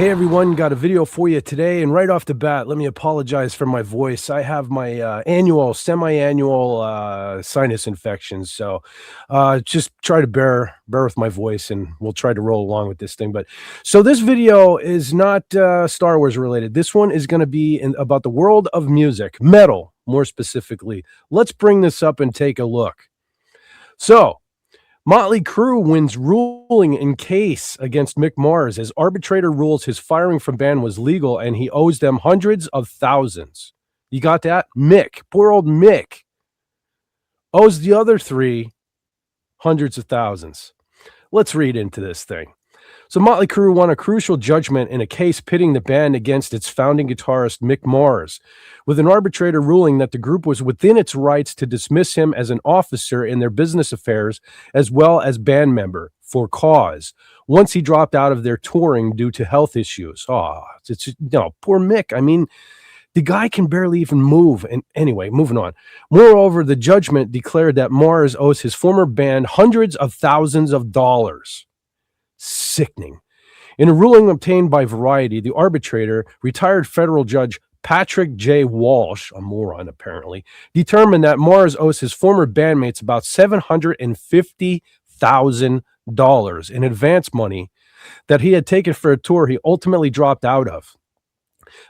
Hey everyone, got a video for you today, and right off the bat, let me apologize for my voice. I have my semi-annual sinus infections, so just try to bear with my voice, and we'll try to roll along with this thing. But so this video is not Star Wars related. This one is going to be about the world of music, metal, more specifically. Let's bring this up and take a look. So, Mötley Crüe wins ruling in case against Mick Mars as arbitrator rules his firing from band was legal and he owes them hundreds of thousands. You got that? Mick, poor old Mick, owes the other three hundreds of thousands. Let's read into this thing. So Mötley Crüe won a crucial judgment in a case pitting the band against its founding guitarist Mick Mars, with an arbitrator ruling that the group was within its rights to dismiss him as an officer in their business affairs as well as band member for cause once he dropped out of their touring due to health issues. Poor Mick. I mean, the guy can barely even move. And anyway, moving on. Moreover, the judgment declared that Mars owes his former band hundreds of thousands of dollars. Sickening. In a ruling obtained by Variety, the arbitrator, retired federal judge Patrick J. Walsh, a moron apparently, determined that Mars owes his former bandmates about $750,000 in advance money that he had taken for a tour he ultimately dropped out of.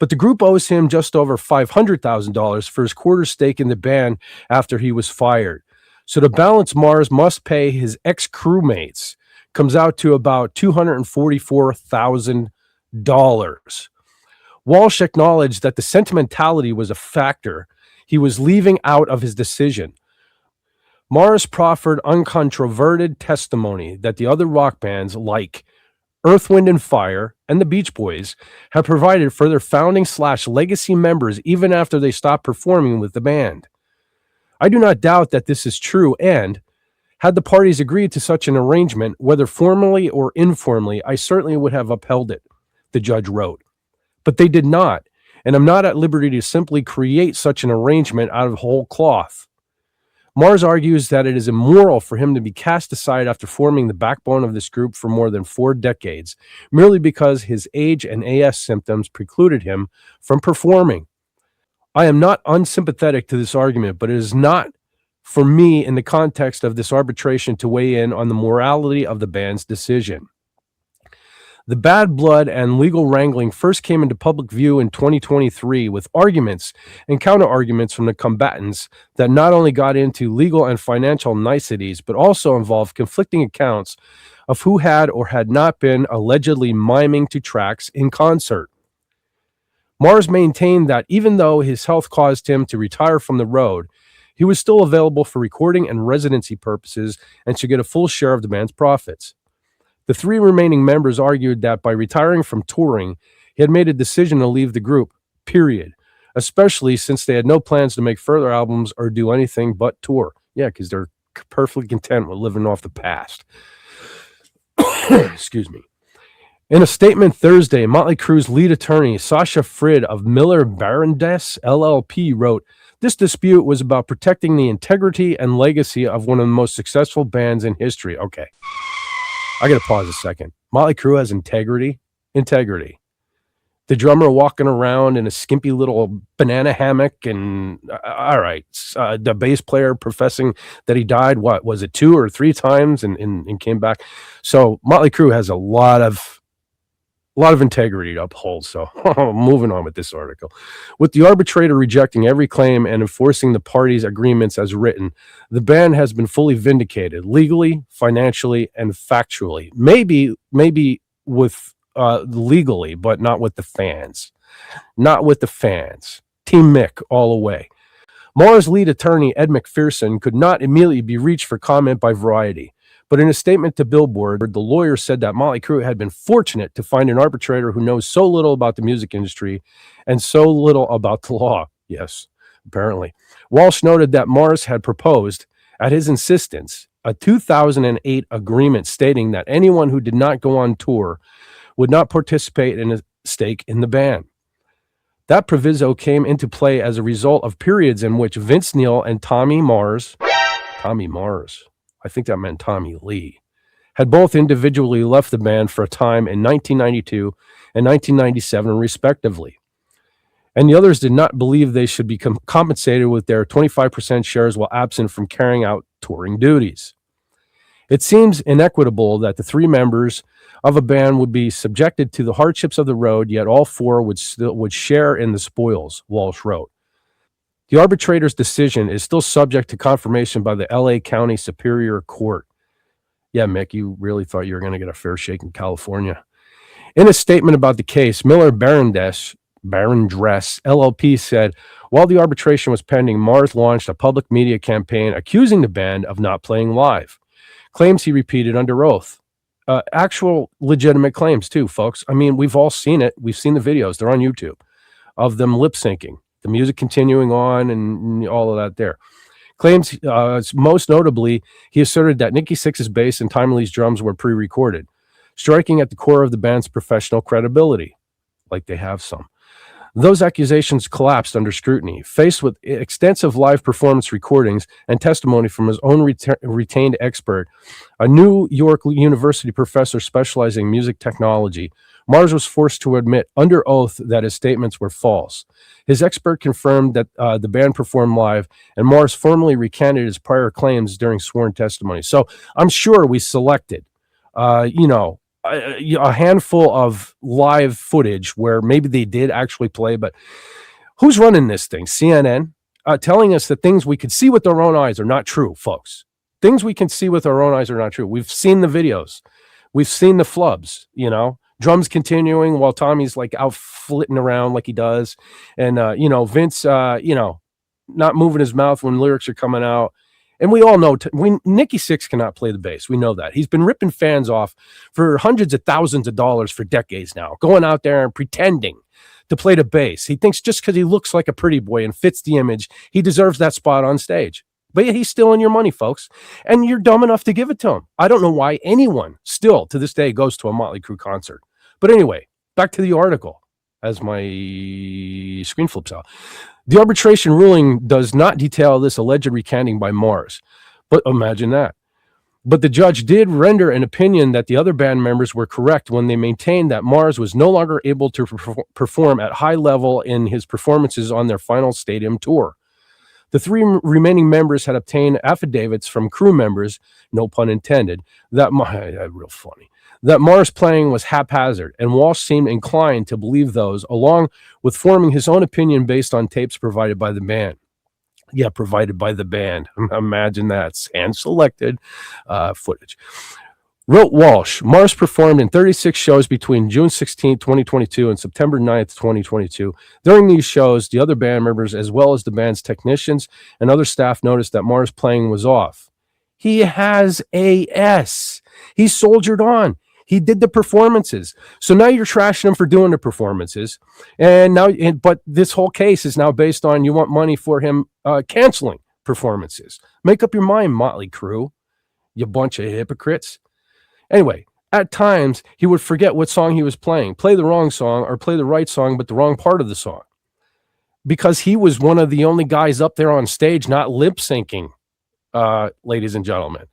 But the group owes him just over $500,000 for his quarter stake in the band after he was fired. So to balance, Mars must pay his ex-crewmates. Comes out to about $244,000. Walsh acknowledged that the sentimentality was a factor he was leaving out of his decision. Mars proffered uncontroverted testimony that the other rock bands like Earth, Wind and Fire and the Beach Boys have provided for their founding/legacy members even after they stopped performing with the band. I do not doubt that this is true, and had the parties agreed to such an arrangement, whether formally or informally, I certainly would have upheld it, the judge wrote. But they did not, and I'm not at liberty to simply create such an arrangement out of whole cloth. Mars argues that it is immoral for him to be cast aside after forming the backbone of this group for more than 4 decades, merely because his age and AS symptoms precluded him from performing. I am not unsympathetic to this argument, but it is not for me in the context of this arbitration to weigh in on the morality of the band's decision. The bad blood and legal wrangling first came into public view in 2023 with arguments and counter-arguments from the combatants that not only got into legal and financial niceties, but also involved conflicting accounts of who had or had not been allegedly miming to tracks in concert. Mars maintained that even though his health caused him to retire from the road, he was still available for recording and residency purposes and should get a full share of the band's profits. The 3 remaining members argued that by retiring from touring, he had made a decision to leave the group, period, especially since they had no plans to make further albums or do anything but tour. Yeah, because they're perfectly content with living off the past. Excuse me. In a statement Thursday, Mötley Crüe's lead attorney, Sasha Fried of Miller Barrandess LLP, wrote, "This dispute was about protecting the integrity and legacy of one of the most successful bands in history." Okay, I got to pause a second. Mötley Crüe has integrity? Integrity. The drummer walking around in a skimpy little banana hammock and, all right, the bass player professing that he died, what, was it 2 or 3 times and came back? So Mötley Crüe has a lot of integrity to uphold. So moving on with this article. With the arbitrator rejecting every claim and enforcing the parties' agreements as written, the band has been fully vindicated legally, financially, and factually. Maybe with legally, but not with the fans. Not with the fans. Team Mick all the way. Mars' lead attorney, Ed McPherson, could not immediately be reached for comment by Variety. But in a statement to Billboard, the lawyer said that Mötley Crüe had been fortunate to find an arbitrator who knows so little about the music industry and so little about the law. Yes, apparently. Walsh noted that Mars had proposed, at his insistence, a 2008 agreement stating that anyone who did not go on tour would not participate in a stake in the band. That proviso came into play as a result of periods in which Vince Neil and Tommy Mars, I think that meant Tommy Lee, had both individually left the band for a time in 1992 and 1997, respectively. And the others did not believe they should be compensated with their 25% shares while absent from carrying out touring duties. It seems inequitable that the three members of a band would be subjected to the hardships of the road, yet all four would share in the spoils, Walsh wrote. The arbitrator's decision is still subject to confirmation by the LA County Superior Court. Yeah, Mick, you really thought you were going to get a fair shake in California. In a statement about the case, Miller Barrandess LLP said, while the arbitration was pending, Mars launched a public media campaign accusing the band of not playing live. Claims he repeated under oath. Actual legitimate claims too, folks. I mean, we've all seen it. We've seen the videos. They're on YouTube of them lip syncing, the music continuing on and all of that there. Claims, most notably, he asserted that Nikki Sixx's bass and Tommy Lee's drums were pre-recorded, striking at the core of the band's professional credibility, like they have some. Those accusations collapsed under scrutiny. Faced with extensive live performance recordings and testimony from his own retained expert, a New York University professor specializing in music technology, Mars was forced to admit under oath that his statements were false. His expert confirmed that the band performed live, and Mars formally recanted his prior claims during sworn testimony. So I'm sure we selected, a handful of live footage where maybe they did actually play, but who's running this thing? CNN, telling us that things we could see with our own eyes are not true, folks. Things we can see with our own eyes are not true. We've seen the videos. We've seen the flubs, drums continuing while Tommy's like out flitting around like he does. And, Vince, not moving his mouth when lyrics are coming out. And we all know Nikki Sixx cannot play the bass. We know that. He's been ripping fans off for hundreds of thousands of dollars for decades now, going out there and pretending to play the bass. He thinks just because he looks like a pretty boy and fits the image, he deserves that spot on stage. But he's stealing your money, folks, and you're dumb enough to give it to him. I don't know why anyone still to this day goes to a Mötley Crüe concert. But anyway, back to the article as my screen flips out. The arbitration ruling does not detail this alleged recanting by Mars, but imagine that. But the judge did render an opinion that the other band members were correct when they maintained that Mars was no longer able to perform at high level in his performances on their final stadium tour. The three remaining members had obtained affidavits from crew members, no pun intended, that Mars playing was haphazard, and Walsh seemed inclined to believe those, along with forming his own opinion based on tapes provided by the band. Yeah, provided by the band. Imagine that. Hand-selected footage. Wrote Walsh, Mars performed in 36 shows between June 16, 2022 and September 9th, 2022. During these shows, the other band members, as well as the band's technicians and other staff, noticed that Mars playing was off. He has AS. He soldiered on. He did the performances. So now you're trashing him for doing the performances. But this whole case is now based on you want money for him canceling performances. Make up your mind, Mötley Crüe, you bunch of hypocrites. Anyway, at times, he would forget what song he was playing, play the wrong song or play the right song, but the wrong part of the song. Because he was one of the only guys up there on stage not lip syncing, ladies and gentlemen.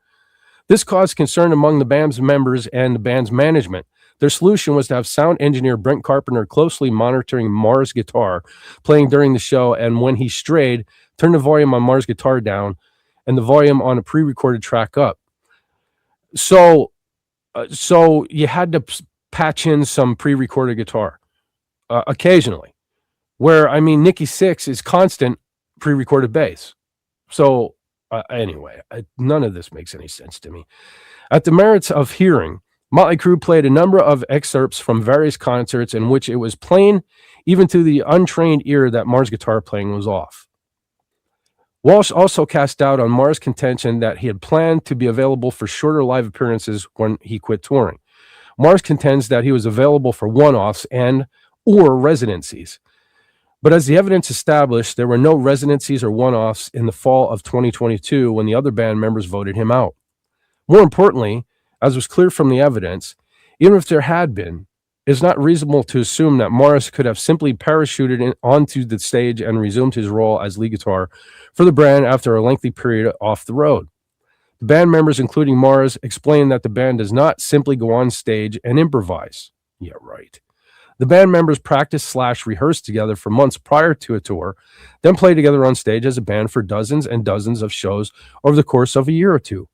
This caused concern among the band's members and the band's management. Their solution was to have sound engineer Brent Carpenter closely monitoring Mars' guitar playing during the show, and when he strayed, turn the volume on Mars' guitar down and the volume on a pre-recorded track up. So you had to patch in some pre-recorded guitar occasionally, where, Nikki Sixx is constant pre-recorded bass. So anyway, none of this makes any sense to me. At the merits of hearing, Mötley Crüe played a number of excerpts from various concerts in which it was plain, even to the untrained ear, that Mars' guitar playing was off. Walsh also cast doubt on Mars' contention that he had planned to be available for shorter live appearances when he quit touring. Mars contends that he was available for one-offs or residencies. But as the evidence established, there were no residencies or one-offs in the fall of 2022 when the other band members voted him out. More importantly, as was clear from the evidence, even if there had been, it's not reasonable to assume that Mars could have simply parachuted onto the stage and resumed his role as lead guitar for the band after a lengthy period off the road. The band members, including Mars, explained that the band does not simply go on stage and improvise. Yeah, right. The band members practiced/rehearsed together for months prior to a tour, then played together on stage as a band for dozens and dozens of shows over the course of a year or two.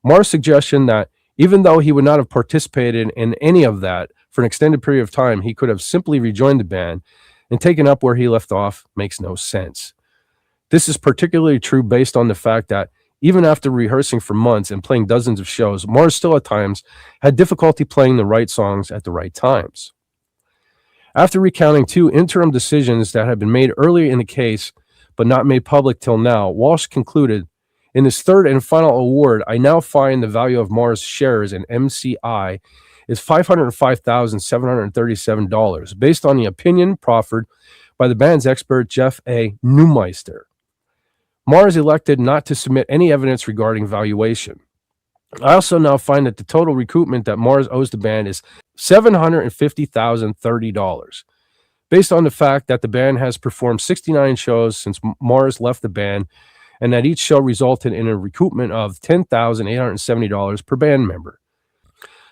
Mars' suggestion that even though he would not have participated in any of that for an extended period of time, he could have simply rejoined the band and taken up where he left off makes no sense. This is particularly true based on the fact that even after rehearsing for months and playing dozens of shows, Mars still at times had difficulty playing the right songs at the right times. After recounting two interim decisions that had been made earlier in the case but not made public till now, Walsh concluded, "In his third and final award, I now find the value of Mars' shares in MCI is $505,737, based on the opinion proffered by the band's expert Jeff A. Neumeister. Mars elected not to submit any evidence regarding valuation. I also now find that the total recoupment that Mars owes the band is $750,030, based on the fact that the band has performed 69 shows since Mars left the band, and that each show resulted in a recoupment of $10,870 per band member.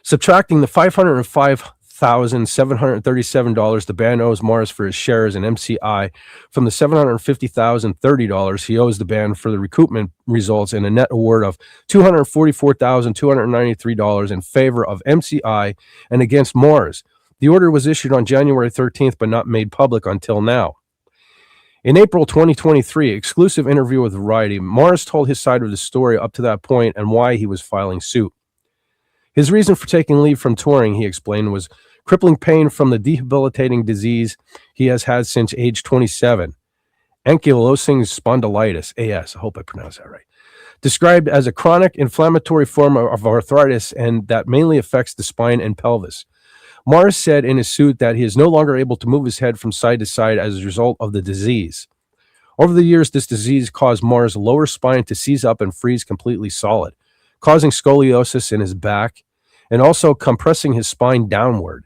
Subtracting the $505,737 the band owes Mars for his shares in MCI from the $750,030 he owes the band for the recoupment results in a net award of $244,293 in favor of MCI and against Mars. The order was issued on January 13th but not made public until now. In April 2023, exclusive interview with Variety, Mars told his side of the story up to that point and why he was filing suit. His reason for taking leave from touring, he explained, was crippling pain from the debilitating disease he has had since age 27, ankylosing spondylitis, AS, I hope I pronounced that right, described as a chronic inflammatory form of arthritis and that mainly affects the spine and pelvis. Mars said in his suit that he is no longer able to move his head from side to side as a result of the disease. Over the years, this disease caused Mars' lower spine to seize up and freeze completely solid, causing scoliosis in his back and also compressing his spine downward,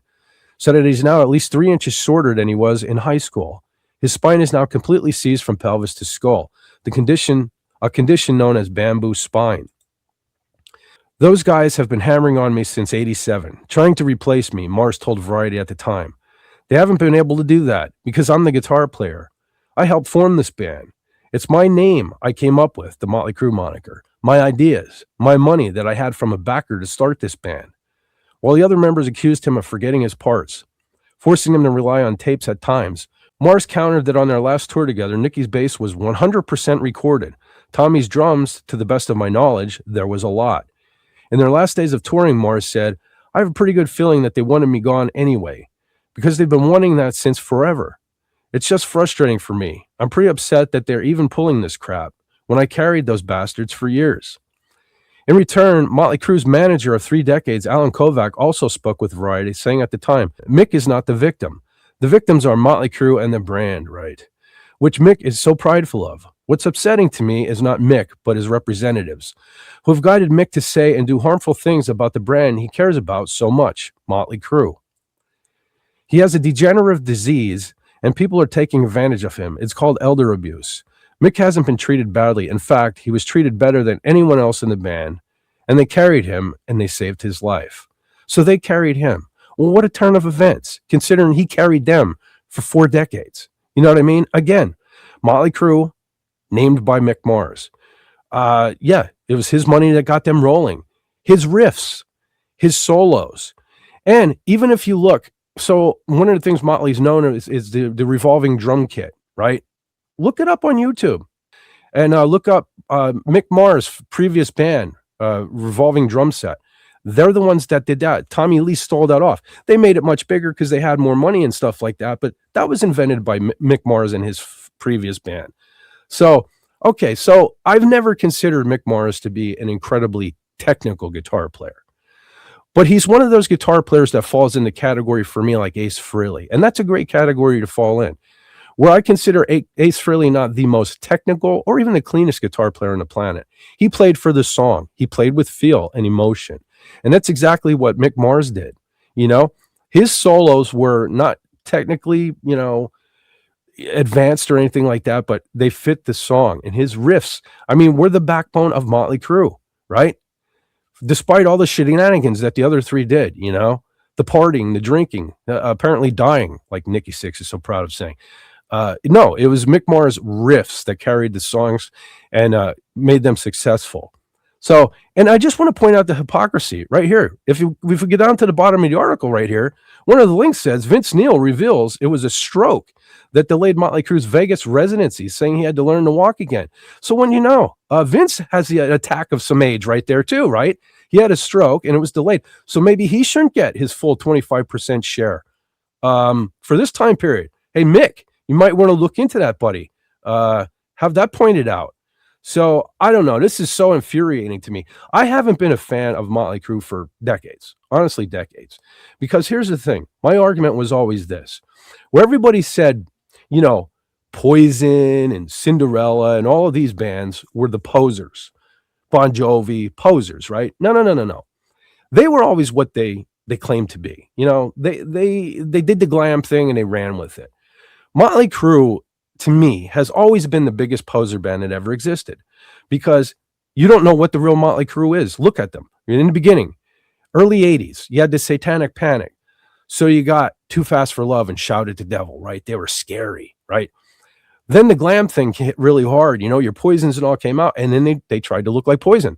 so that he's now at least 3 inches shorter than he was in high school. His spine is now completely seized from pelvis to skull, a condition known as bamboo spine. Those guys have been hammering on me since '87, trying to replace me, Mars told Variety at the time. They haven't been able to do that because I'm the guitar player. I helped form this band. It's my name I came up with, the Mötley Crüe moniker, my ideas, my money that I had from a backer to start this band. While the other members accused him of forgetting his parts, forcing him to rely on tapes at times, Mars countered that on their last tour together, Nicky's bass was 100% recorded. Tommy's drums, to the best of my knowledge, there was a lot. In their last days of touring, Mars said, I have a pretty good feeling that they wanted me gone anyway, because they've been wanting that since forever. It's just frustrating for me. I'm pretty upset that they're even pulling this crap when I carried those bastards for years. In return, Mötley Crüe's manager of 3 decades, Alan Kovac, also spoke with Variety, saying at the time, Mick is not the victim. The victims are Mötley Crüe and the brand, right? Which Mick is so prideful of. What's upsetting to me is not Mick, but his representatives, who have guided Mick to say and do harmful things about the brand he cares about so much, Mötley Crüe. He has a degenerative disease, and people are taking advantage of him. It's called elder abuse. Mick hasn't been treated badly. In fact, he was treated better than anyone else in the band, and they carried him, and they saved his life. So they carried him. Well, what a turn of events, considering he carried them for 4 decades. You know what I mean? Again, Mötley Crüe, named by Mick Mars. Yeah, it was his money that got them rolling. His riffs, his solos. And even if you look, so one of the things Mötley's known is the revolving drum kit, right? Look it up on YouTube and look up Mick Mars' previous band, revolving drum set. They're the ones that did that. Tommy Lee stole that off. They made it much bigger because they had more money and stuff like that, but that was invented by Mick Mars and his previous band. So, okay, so I've never considered Mick Mars to be an incredibly technical guitar player. But he's one of those guitar players that falls in the category for me like Ace Frehley. And that's a great category to fall in. Where I consider Ace Frehley not the most technical or even the cleanest guitar player on the planet. He played for the song. He played with feel and emotion. And that's exactly what Mick Mars did. You know, his solos were not technically, you know, advanced or anything like that, but they fit the song. And his riffs, I mean, were the backbone of Mötley Crüe, right? Despite all the shenanigans that the other 3 did, you know, the partying, the drinking, apparently dying, like Nikki Sixx is so proud of saying. No, it was Mick Mars' riffs that carried the songs and made them successful. So, and I just want to point out the hypocrisy right here. If we get down to the bottom of the article right here, one of the links says Vince Neil reveals it was a stroke that delayed Mötley Crüe's Vegas residency, saying he had to learn to walk again. So when you know, Vince has the attack of some age right there too, right? He had a stroke and it was delayed. So maybe he shouldn't get his full 25% share for this time period. Hey, Mick, you might want to look into that, buddy. Have that pointed out. So I don't know. This is so infuriating to me. I haven't been a fan of Mötley Crüe for decades, honestly, decades. Because here's the thing. My argument was always this, where everybody said, you know, Poison and Cinderella and all of these bands were the posers. Bon Jovi, posers, right? No. They were always what they claimed to be. You know, they did the glam thing and they ran with it. Mötley Crüe, to me, has always been the biggest poser band that ever existed, because you don't know what the real Mötley Crüe is. Look at them. In the beginning, early 80s, you had the Satanic Panic. So you got Too Fast for Love and Shout at the Devil, right? They were scary, right? Then the glam thing hit really hard. You know, your Poisons and all came out, and then they tried to look like Poison.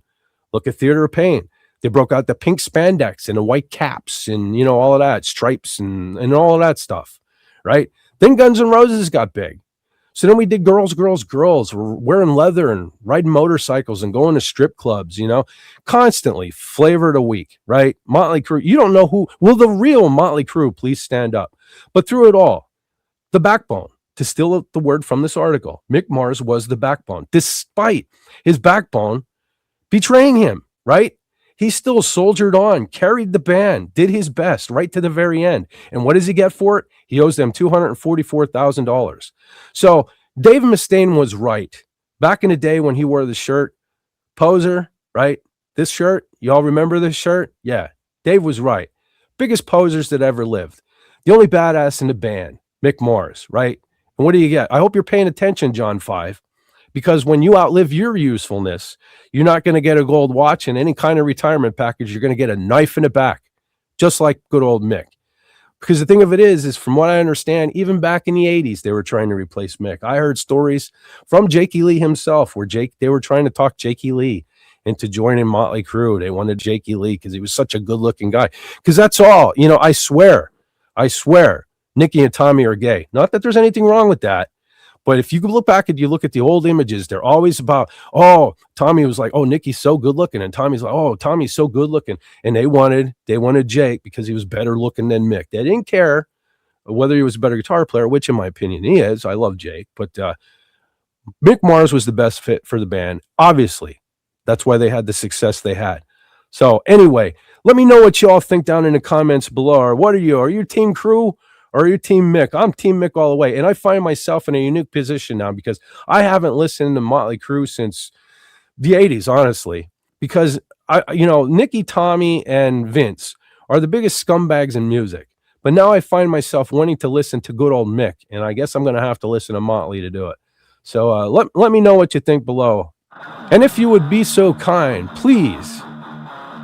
Look at Theater of Pain. They broke out the pink spandex and the white caps and, you know, all of that, stripes and all of that stuff, right? Then Guns N' Roses got big. So then we did Girls. We're wearing leather and riding motorcycles and going to strip clubs, you know, constantly Flavor of the Week, right? Mötley Crüe, you don't know who. Will the real Mötley Crüe please stand up? But through it all, the backbone, to steal the word from this article, Mick Mars was the backbone, despite his backbone betraying him, right? He still soldiered on, carried the band, did his best right to the very end. And what does he get for it? He owes them $244,000. So Dave Mustaine was right. Back in the day when he wore the shirt, poser, right? This shirt, y'all remember this shirt? Yeah, Dave was right. Biggest posers that ever lived. The only badass in the band, Mick Mars, right? And what do you get? I hope you're paying attention, John 5. Because when you outlive your usefulness, you're not going to get a gold watch and any kind of retirement package. You're going to get a knife in the back, just like good old Mick. Because the thing of it is from what I understand, even back in the 80s, they were trying to replace Mick. I heard stories from Jakey Lee himself where they were trying to talk Jakey Lee into joining Mötley Crüe. They wanted Jakey Lee because he was such a good-looking guy. Because that's all. You know, I swear, Nicky and Tommy are gay. Not that there's anything wrong with that. But if you look back you look at the old images, they're always about, oh, Tommy was like, oh, Nicky's so good looking. And Tommy's like, oh, Tommy's so good looking. And they wanted Jake because he was better looking than Mick. They didn't care whether he was a better guitar player, which in my opinion he is. I love Jake. But Mick Mars was the best fit for the band. Obviously, that's why they had the success they had. So anyway, let me know what y'all think down in the comments below. Or what are you? Are you Team Crüe? Or are you Team Mick? I'm Team Mick all the way. And I find myself in a unique position now because I haven't listened to Mötley Crüe since the 80s, honestly. Because, Nicky, Tommy, and Vince are the biggest scumbags in music. But now I find myself wanting to listen to good old Mick. And I guess I'm going to have to listen to Mötley to do it. So let me know what you think below. And if you would be so kind, please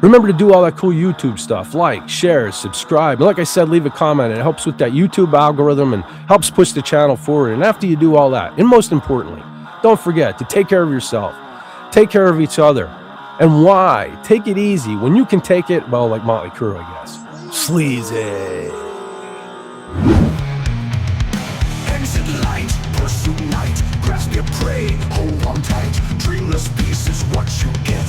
remember to do all that cool YouTube stuff. Like, share, subscribe. And like I said, leave a comment. It helps with that YouTube algorithm and helps push the channel forward. And after you do all that, and most importantly, don't forget to take care of yourself. Take care of each other. And why? Take it easy. When you can take it, well, like Mötley Crüe, I guess. Sleazy. Exit light, pursue night, grasp your prey, hold on tight. Dreamless peace is what you get.